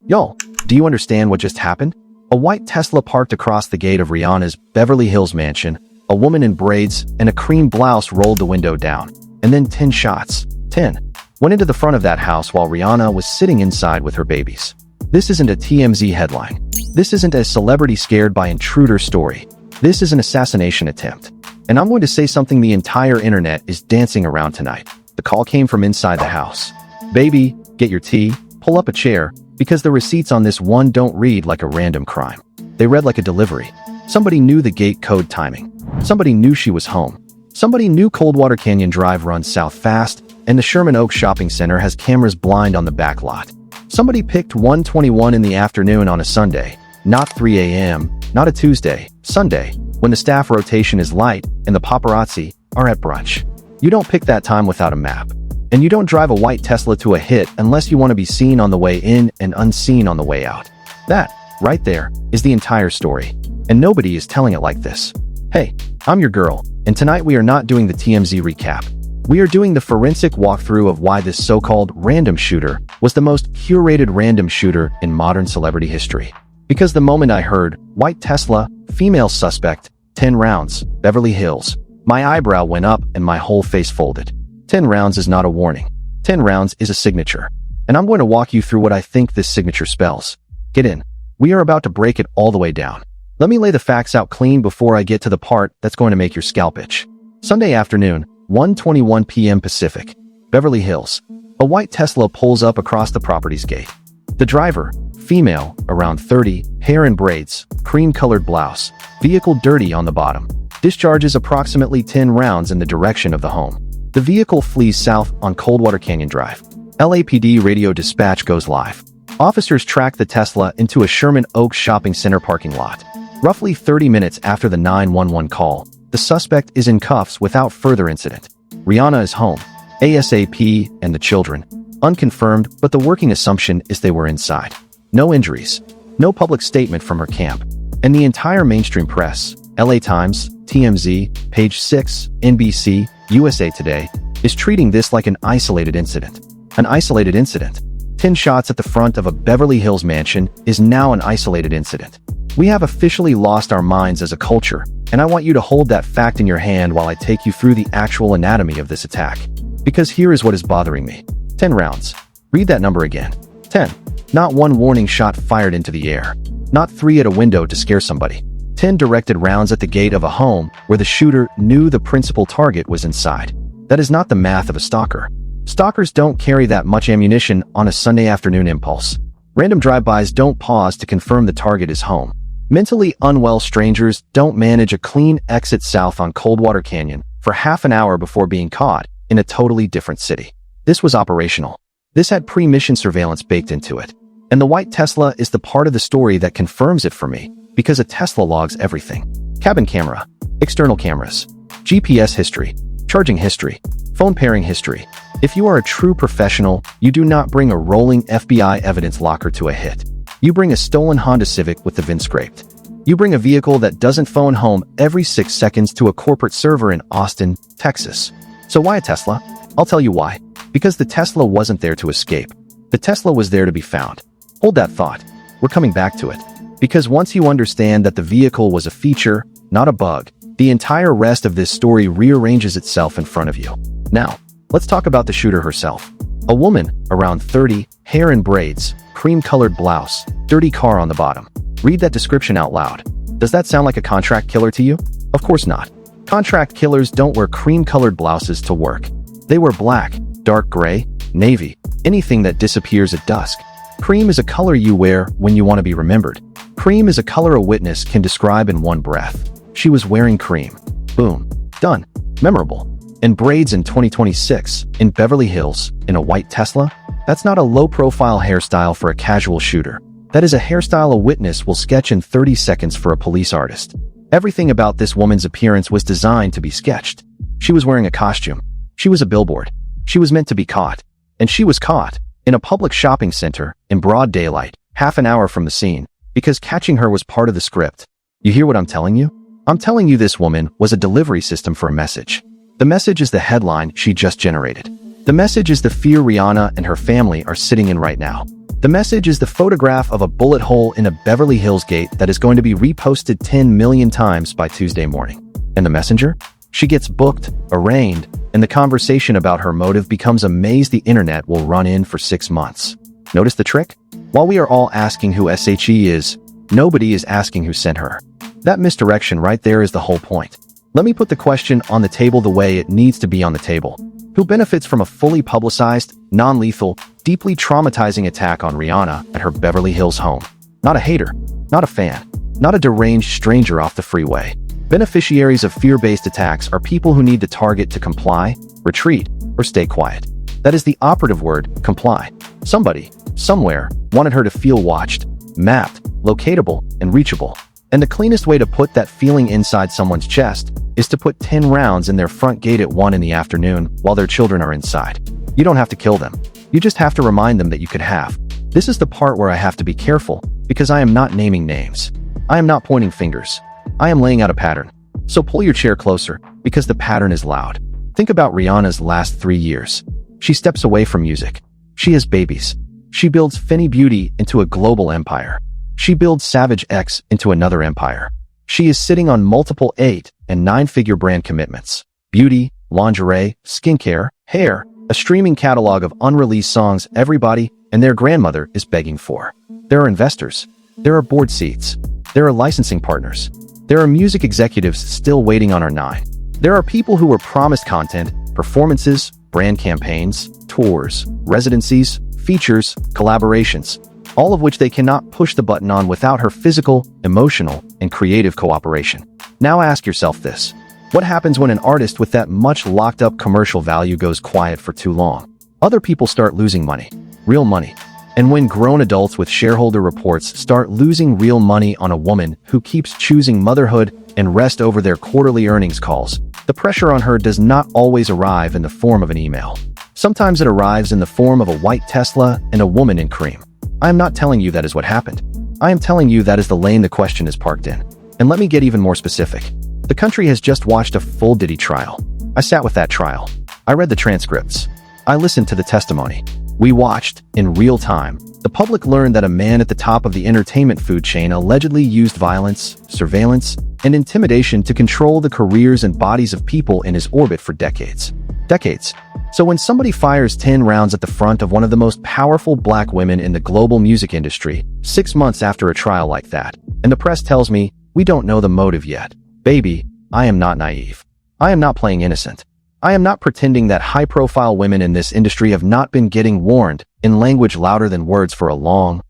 Y'all, do you understand what just happened? A white Tesla parked across the gate of Rihanna's Beverly Hills mansion, a woman in braids and a cream blouse rolled the window down, and then 10 shots, 10, went into the front of that house while Rihanna was sitting inside with her babies. This isn't a TMZ headline. This isn't a celebrity scared by intruder story. This is an assassination attempt. And I'm going to say something the entire internet is dancing around tonight. The call came from inside the house. Baby, get your tea, pull up a chair, because the receipts on this one don't read like a random crime. They read like a delivery. Somebody knew the gate code timing. Somebody knew she was home. Somebody knew Coldwater Canyon Drive runs south fast, and the Sherman Oaks shopping center has cameras blind on the back lot. Somebody picked 1:21 in the afternoon on a Sunday, not 3 a.m., not a Tuesday, Sunday, when the staff rotation is light and the paparazzi are at brunch. You don't pick that time without a map. And you don't drive a white Tesla to a hit unless you want to be seen on the way in and unseen on the way out. That, right there, is the entire story. And nobody is telling it like this. Hey, I'm your girl, and tonight we are not doing the TMZ recap. We are doing the forensic walkthrough of why this so-called random shooter was the most curated random shooter in modern celebrity history. Because the moment I heard, white Tesla, female suspect, 10 rounds, Beverly Hills, my eyebrow went up and my whole face folded. 10 rounds is not a warning. 10 rounds is a signature. And I'm going to walk you through what I think this signature spells. Get in. We are about to break it all the way down. Let me lay the facts out clean before I get to the part that's going to make your scalp itch. Sunday afternoon, 1:21 p.m. Pacific, Beverly Hills. A white Tesla pulls up across the property's gate. The driver, female, around 30, hair in braids, cream-colored blouse, vehicle dirty on the bottom, discharges approximately 10 rounds in the direction of the home. The vehicle flees south on Coldwater Canyon Drive. LAPD radio dispatch goes live. Officers track the Tesla into a Sherman Oaks shopping center parking lot. Roughly 30 minutes after the 911 call, the suspect is in cuffs without further incident. Rihanna is home, ASAP, and the children. Unconfirmed, but the working assumption is they were inside. No injuries. No public statement from her camp. And the entire mainstream press, LA Times, TMZ, Page 6, NBC, USA Today, is treating this like an isolated incident. An isolated incident. 10 shots at the front of a Beverly Hills mansion is now an isolated incident. We have officially lost our minds as a culture, and I want you to hold that fact in your hand while I take you through the actual anatomy of this attack. Because here is what is bothering me. 10 rounds. Read that number again. 10. Not one warning shot fired into the air. Not 3 at a window to scare somebody. 10 directed rounds at the gate of a home where the shooter knew the principal target was inside. That is not the math of a stalker. Stalkers don't carry that much ammunition on a Sunday afternoon impulse. Random drive-bys don't pause to confirm the target is home. Mentally unwell strangers don't manage a clean exit south on Coldwater Canyon for half an hour before being caught in a totally different city. This was operational. This had pre-mission surveillance baked into it. And the white Tesla is the part of the story that confirms it for me, because a Tesla logs everything. Cabin camera, external cameras, GPS history, charging history, phone pairing history. If you are a true professional, you do not bring a rolling FBI evidence locker to a hit. You bring a stolen Honda Civic with the VIN scraped. You bring a vehicle that doesn't phone home every 6 seconds to a corporate server in Austin, Texas. So why a Tesla? I'll tell you why. Because the Tesla wasn't there to escape. The Tesla was there to be found. Hold that thought. We're coming back to it. Because once you understand that the vehicle was a feature, not a bug, the entire rest of this story rearranges itself in front of you. Now, let's talk about the shooter herself. A woman, around 30, hair in braids, cream-colored blouse, dirty car on the bottom. Read that description out loud. Does that sound like a contract killer to you? Of course not. Contract killers don't wear cream-colored blouses to work. They wear black, dark gray, navy, anything that disappears at dusk. Cream is a color you wear when you want to be remembered. Cream is a color a witness can describe in one breath. She was wearing cream. Boom. Done. Memorable. And braids in 2026, in Beverly Hills, in a white Tesla? That's not a low-profile hairstyle for a casual shooter. That is a hairstyle a witness will sketch in 30 seconds for a police artist. Everything about this woman's appearance was designed to be sketched. She was wearing a costume. She was a billboard. She was meant to be caught. And she was caught, in a public shopping center, in broad daylight, half an hour from the scene, because catching her was part of the script. You hear what I'm telling you? I'm telling you this woman was a delivery system for a message. The message is the headline she just generated. The message is the fear Rihanna and her family are sitting in right now. The message is the photograph of a bullet hole in a Beverly Hills gate that is going to be reposted 10 million times by Tuesday morning. And the messenger? She gets booked, arraigned, and the conversation about her motive becomes a maze the internet will run in for 6 months. Notice the trick? While we are all asking who SHE is, nobody is asking who sent her. That misdirection right there is the whole point. Let me put the question on the table the way it needs to be on the table. Who benefits from a fully publicized, non-lethal, deeply traumatizing attack on Rihanna at her Beverly Hills home? Not a hater, not a fan, not a deranged stranger off the freeway. Beneficiaries of fear-based attacks are people who need the target to comply, retreat, or stay quiet. That is the operative word, comply. Somebody, somewhere, wanted her to feel watched, mapped, locatable, and reachable. And the cleanest way to put that feeling inside someone's chest is to put 10 rounds in their front gate at 1 in the afternoon while their children are inside. You don't have to kill them. You just have to remind them that you could have. This is the part where I have to be careful, because I am not naming names. I am not pointing fingers. I am laying out a pattern. So pull your chair closer, because the pattern is loud. Think about Rihanna's last 3 years. She steps away from music. She has babies. She builds Fenty Beauty into a global empire. She builds Savage X into another empire. She is sitting on multiple 8- and 9-figure brand commitments. Beauty, lingerie, skincare, hair, a streaming catalog of unreleased songs everybody and their grandmother is begging for. There are investors. There are board seats. There are licensing partners. There are music executives still waiting on our 9. There are people who were promised content, performances, brand campaigns, tours, residencies, features, collaborations, all of which they cannot push the button on without her physical, emotional, and creative cooperation. Now ask yourself this. What happens when an artist with that much locked-up commercial value goes quiet for too long? Other people start losing money. Real money. And when grown adults with shareholder reports start losing real money on a woman who keeps choosing motherhood and rest over their quarterly earnings calls, the pressure on her does not always arrive in the form of an email. Sometimes it arrives in the form of a white Tesla and a woman in cream. I am not telling you that is what happened. I am telling you that is the lane the question is parked in. And let me get even more specific. The country has just watched a full Diddy trial. I sat with that trial. I read the transcripts. I listened to the testimony. We watched, in real time, the public learn that a man at the top of the entertainment food chain allegedly used violence, surveillance, and intimidation to control the careers and bodies of people in his orbit for decades. Decades. So when somebody fires 10 rounds at the front of one of the most powerful black women in the global music industry, 6 months after a trial like that, and the press tells me, we don't know the motive yet. Baby, I am not naive. I am not playing innocent. I am not pretending that high-profile women in this industry have not been getting warned in language louder than words for a long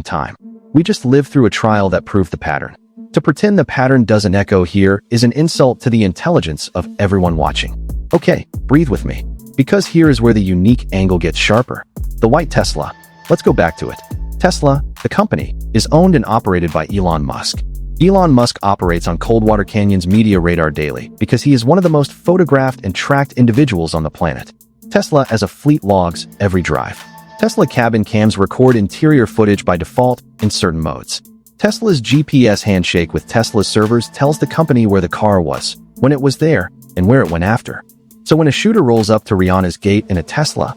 time. We just lived through a trial that proved the pattern. To pretend the pattern doesn't echo here is an insult to the intelligence of everyone watching. Okay, breathe with me, because here is where the unique angle gets sharper. The white Tesla. Let's go back to it. Tesla, the company, is owned and operated by Elon Musk. Elon Musk operates on Coldwater Canyon's media radar daily because he is one of the most photographed and tracked individuals on the planet. Tesla as a fleet logs every drive. Tesla cabin cams record interior footage by default in certain modes. Tesla's GPS handshake with Tesla's servers tells the company where the car was, when it was there, and where it went after. So when a shooter rolls up to Rihanna's gate in a Tesla,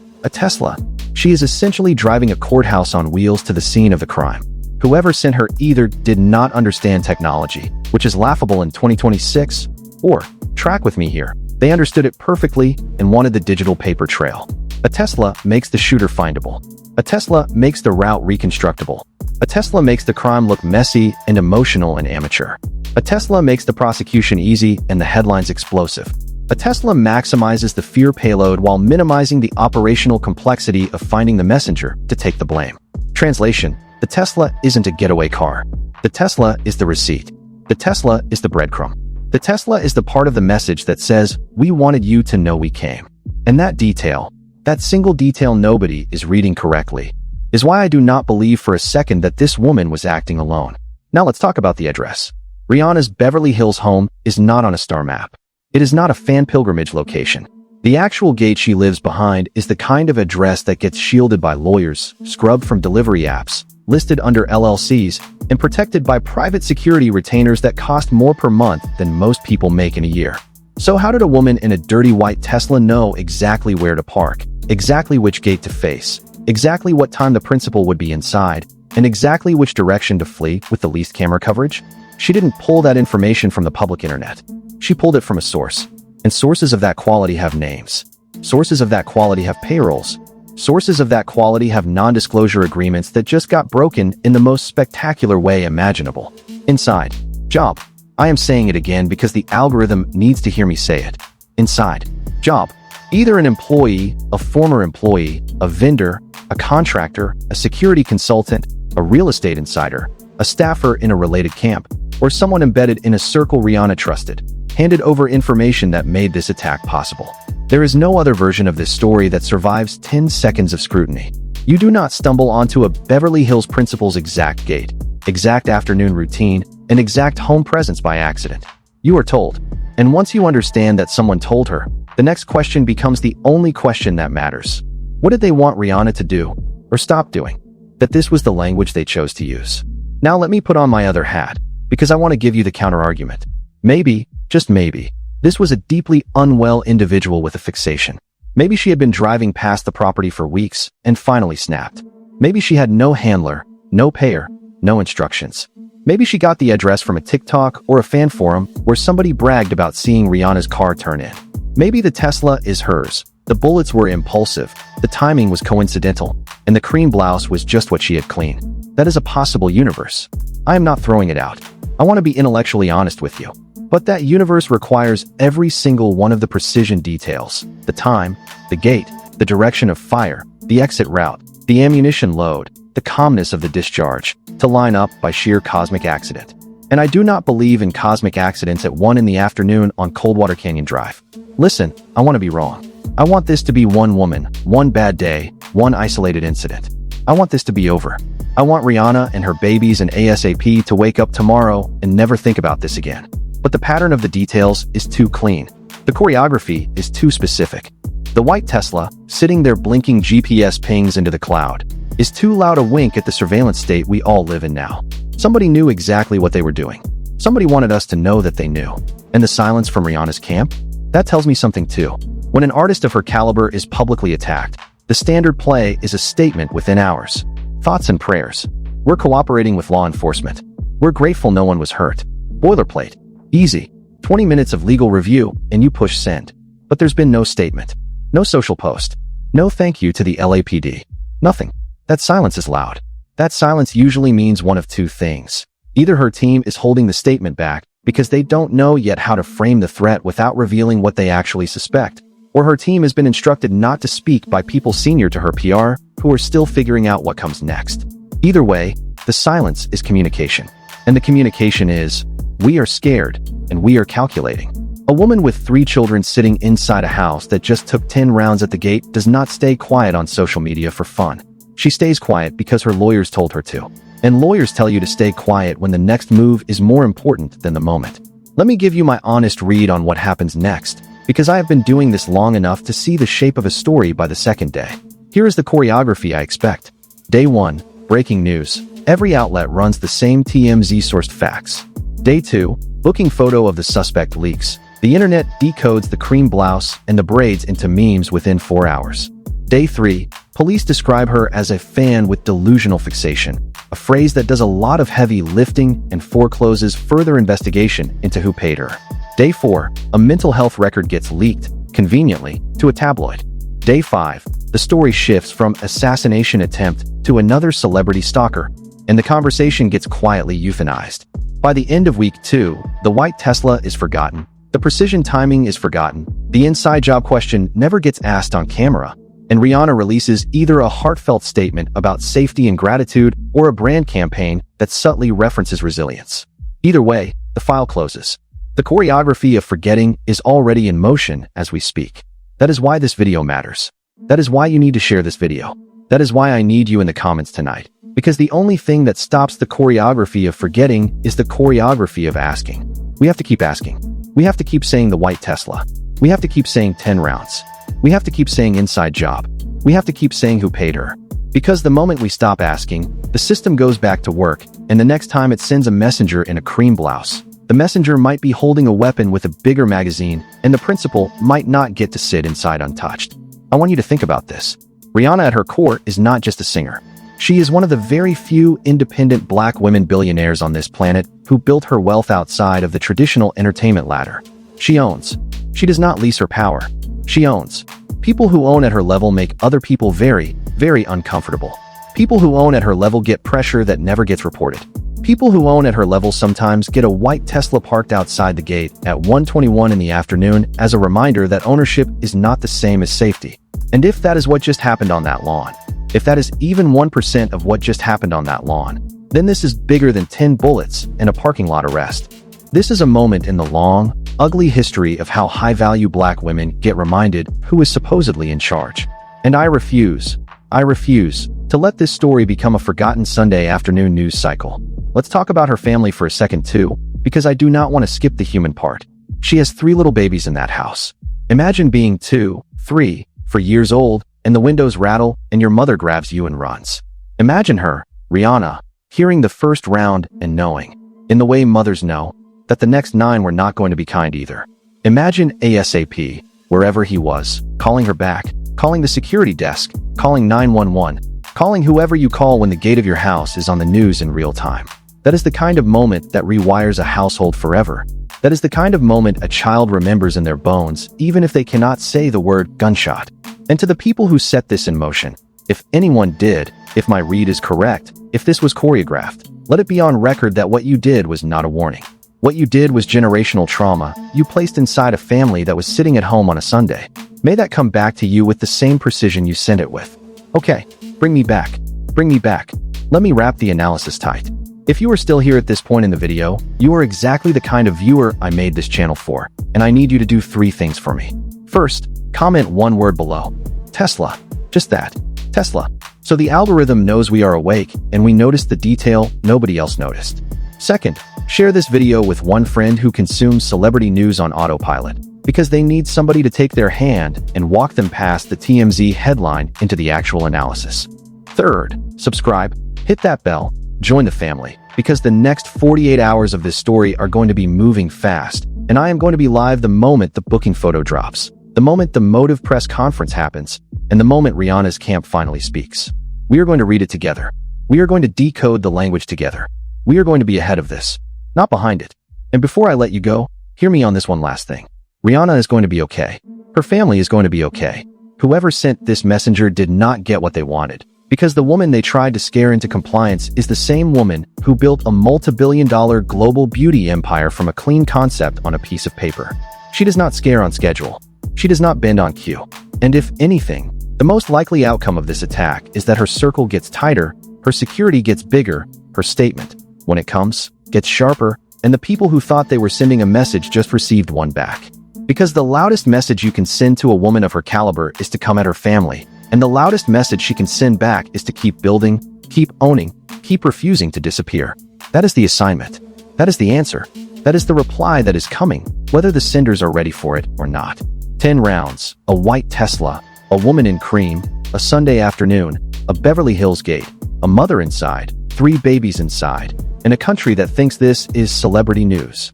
she is essentially driving a courthouse on wheels to the scene of the crime. Whoever sent her either did not understand technology, which is laughable in 2026, or, track with me here, they understood it perfectly and wanted the digital paper trail. A Tesla makes the shooter findable. A Tesla makes the route reconstructable. A Tesla makes the crime look messy and emotional and amateur. A Tesla makes the prosecution easy and the headlines explosive. A Tesla maximizes the fear payload while minimizing the operational complexity of finding the messenger to take the blame. Translation: the Tesla isn't a getaway car. The Tesla is the receipt. The Tesla is the breadcrumb. The Tesla is the part of the message that says, we wanted you to know we came. And that detail, that single detail nobody is reading correctly, is why I do not believe for a second that this woman was acting alone. Now let's talk about the address. Rihanna's Beverly Hills home is not on a star map. It is not a fan pilgrimage location. The actual gate she lives behind is the kind of address that gets shielded by lawyers, scrubbed from delivery apps, listed under LLCs, and protected by private security retainers that cost more per month than most people make in a year. So how did a woman in a dirty white Tesla know exactly where to park, exactly which gate to face, exactly what time the principal would be inside, and exactly which direction to flee with the least camera coverage? She didn't pull that information from the public internet. She pulled it from a source. And sources of that quality have names. Sources of that quality have payrolls. Sources of that quality have non-disclosure agreements that just got broken in the most spectacular way imaginable. Inside job. I am saying it again because the algorithm needs to hear me say it. Inside job. Either an employee, a former employee, a vendor, a contractor, a security consultant, a real estate insider, a staffer in a related camp, or someone embedded in a circle Rihanna trusted, handed over information that made this attack possible. There is no other version of this story that survives 10 seconds of scrutiny. You do not stumble onto a Beverly Hills principal's exact gait, exact afternoon routine, and exact home presence by accident. You are told. And once you understand that someone told her, the next question becomes the only question that matters. What did they want Rihanna to do, or stop doing? That this was the language they chose to use. Now let me put on my other hat, because I want to give you the counter-argument. Maybe, just maybe, this was a deeply unwell individual with a fixation. Maybe she had been driving past the property for weeks and finally snapped. Maybe she had no handler, no payer, no instructions. Maybe she got the address from a TikTok or a fan forum where somebody bragged about seeing Rihanna's car turn in. Maybe the Tesla is hers, the bullets were impulsive, the timing was coincidental, and the cream blouse was just what she had cleaned. That is a possible universe. I am not throwing it out. I want to be intellectually honest with you. But that universe requires every single one of the precision details, the time, the gate, the direction of fire, the exit route, the ammunition load, the calmness of the discharge, to line up by sheer cosmic accident. And I do not believe in cosmic accidents at 1 in the afternoon on Coldwater Canyon Drive. Listen, I want to be wrong. I want this to be one woman, one bad day, one isolated incident. I want this to be over. I want Rihanna and her babies and ASAP to wake up tomorrow and never think about this again. But the pattern of the details is too clean. The choreography is too specific. The white Tesla, sitting there blinking GPS pings into the cloud, is too loud a wink at the surveillance state we all live in now. Somebody knew exactly what they were doing. Somebody wanted us to know that they knew. And the silence from Rihanna's camp? That tells me something too. When an artist of her caliber is publicly attacked, the standard play is a statement within hours. Thoughts and prayers. We're cooperating with law enforcement. We're grateful no one was hurt. Boilerplate. Easy. 20 minutes of legal review, and you push send. But there's been no statement. No social post. No thank you to the LAPD. Nothing. That silence is loud. That silence usually means one of two things. Either her team is holding the statement back because they don't know yet how to frame the threat without revealing what they actually suspect, or her team has been instructed not to speak by people senior to her PR who are still figuring out what comes next. Either way, the silence is communication. And the communication is, we are scared, and we are calculating. A woman with 3 children sitting inside a house that just took 10 rounds at the gate does not stay quiet on social media for fun. She stays quiet because her lawyers told her to. And lawyers tell you to stay quiet when the next move is more important than the moment. Let me give you my honest read on what happens next, because I have been doing this long enough to see the shape of a story by the second day. Here is the choreography I expect. Day 1, breaking news. Every outlet runs the same TMZ-sourced facts. Day 2, booking photo of the suspect leaks. The internet decodes the cream blouse and the braids into memes within 4 hours. Day 3, police describe her as a fan with delusional fixation, a phrase that does a lot of heavy lifting and forecloses further investigation into who paid her. Day 4, a mental health record gets leaked, conveniently, to a tabloid. Day 5, the story shifts from assassination attempt to another celebrity stalker, and the conversation gets quietly euthanized. By the end of week 2, the white Tesla is forgotten, the precision timing is forgotten, the inside job question never gets asked on camera, and Rihanna releases either a heartfelt statement about safety and gratitude or a brand campaign that subtly references resilience. Either way, the file closes. The choreography of forgetting is already in motion as we speak. That is why this video matters. That is why you need to share this video. That is why I need you in the comments tonight. Because the only thing that stops the choreography of forgetting is the choreography of asking. We have to keep asking. We have to keep saying the white Tesla. We have to keep saying 10 rounds. We have to keep saying inside job. We have to keep saying who paid her. Because the moment we stop asking, the system goes back to work, and the next time it sends a messenger in a cream blouse, the messenger might be holding a weapon with a bigger magazine, and the principal might not get to sit inside untouched. I want you to think about this. Rihanna at her core is not just a singer. She is one of the very few independent black women billionaires on this planet who built her wealth outside of the traditional entertainment ladder. She owns. She does not lease her power. She owns. People who own at her level make other people very, very uncomfortable. People who own at her level get pressure that never gets reported. People who own at her level sometimes get a white Tesla parked outside the gate at 1:21 in the afternoon as a reminder that ownership is not the same as safety. And if that is what just happened on that lawn, if that is even 1% of what just happened on that lawn, then this is bigger than 10 bullets and a parking lot arrest. This is a moment in the long, ugly history of how high-value black women get reminded who is supposedly in charge. And I refuse to let this story become a forgotten Sunday afternoon news cycle. Let's talk about her family for a second too, because I do not want to skip the human part. She has 3 little babies in that house. Imagine being 2, 3, 4 years old, and the windows rattle and your mother grabs you and runs. Imagine her, Rihanna, hearing the first round and knowing, in the way mothers know, that the next 9 were not going to be kind either. Imagine ASAP, wherever he was, calling her back, calling the security desk, calling 911, calling whoever you call when the gate of your house is on the news in real time. That is the kind of moment that rewires a household forever. That is the kind of moment a child remembers in their bones, even if they cannot say the word gunshot. And to the people who set this in motion, if anyone did, if my read is correct, if this was choreographed, let it be on record that what you did was not a warning. What you did was generational trauma you placed inside a family that was sitting at home on a Sunday. May that come back to you with the same precision you sent it with. Okay, bring me back. Bring me back. Let me wrap the analysis tight. If you are still here at this point in the video, you are exactly the kind of viewer I made this channel for, and I need you to do 3 things for me. First, comment 1 word below. Tesla. Just that. Tesla. So the algorithm knows we are awake, and we noticed the detail nobody else noticed. Second, share this video with one friend who consumes celebrity news on autopilot, because they need somebody to take their hand and walk them past the TMZ headline into the actual analysis. Third, subscribe, hit that bell, join the family, because the next 48 hours of this story are going to be moving fast, and I am going to be live the moment the booking photo drops, the moment the Motive press conference happens, and the moment Rihanna's camp finally speaks. We are going to read it together. We are going to decode the language together. We are going to be ahead of this, not behind it. And before I let you go, hear me on this one last thing. Rihanna is going to be okay. Her family is going to be okay. Whoever sent this messenger did not get what they wanted, because the woman they tried to scare into compliance is the same woman who built a multi-billion-dollar global beauty empire from a clean concept on a piece of paper. She does not scare on schedule. She does not bend on cue. And if anything, the most likely outcome of this attack is that her circle gets tighter, her security gets bigger, her statement, when it comes, gets sharper, and the people who thought they were sending a message just received one back. Because the loudest message you can send to a woman of her caliber is to come at her family, and the loudest message she can send back is to keep building, keep owning, keep refusing to disappear. That is the assignment. That is the answer. That is the reply that is coming, whether the senders are ready for it or not. 10 rounds, a white Tesla, a woman in cream, a Sunday afternoon, a Beverly Hills gate, a mother inside, 3 babies inside, and a country that thinks this is celebrity news.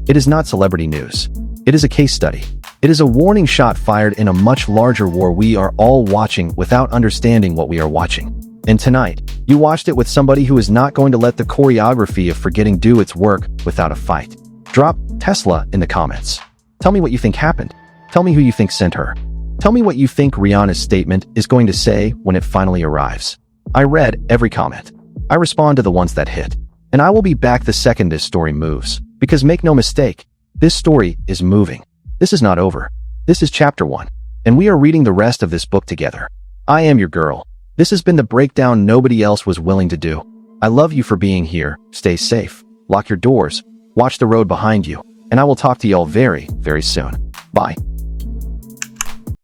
It is not celebrity news. It is a case study. It is a warning shot fired in a much larger war we are all watching without understanding what we are watching. And tonight, you watched it with somebody who is not going to let the choreography of forgetting do its work without a fight. Drop Tesla in the comments. Tell me what you think happened. Tell me who you think sent her. Tell me what you think Rihanna's statement is going to say when it finally arrives. I read every comment. I respond to the ones that hit. And I will be back the second this story moves. Because make no mistake, this story is moving. This is not over. This is chapter 1. And we are reading the rest of this book together. I am your girl. This has been the breakdown nobody else was willing to do. I love you for being here. Stay safe. Lock your doors. Watch the road behind you. And I will talk to y'all very, very soon. Bye.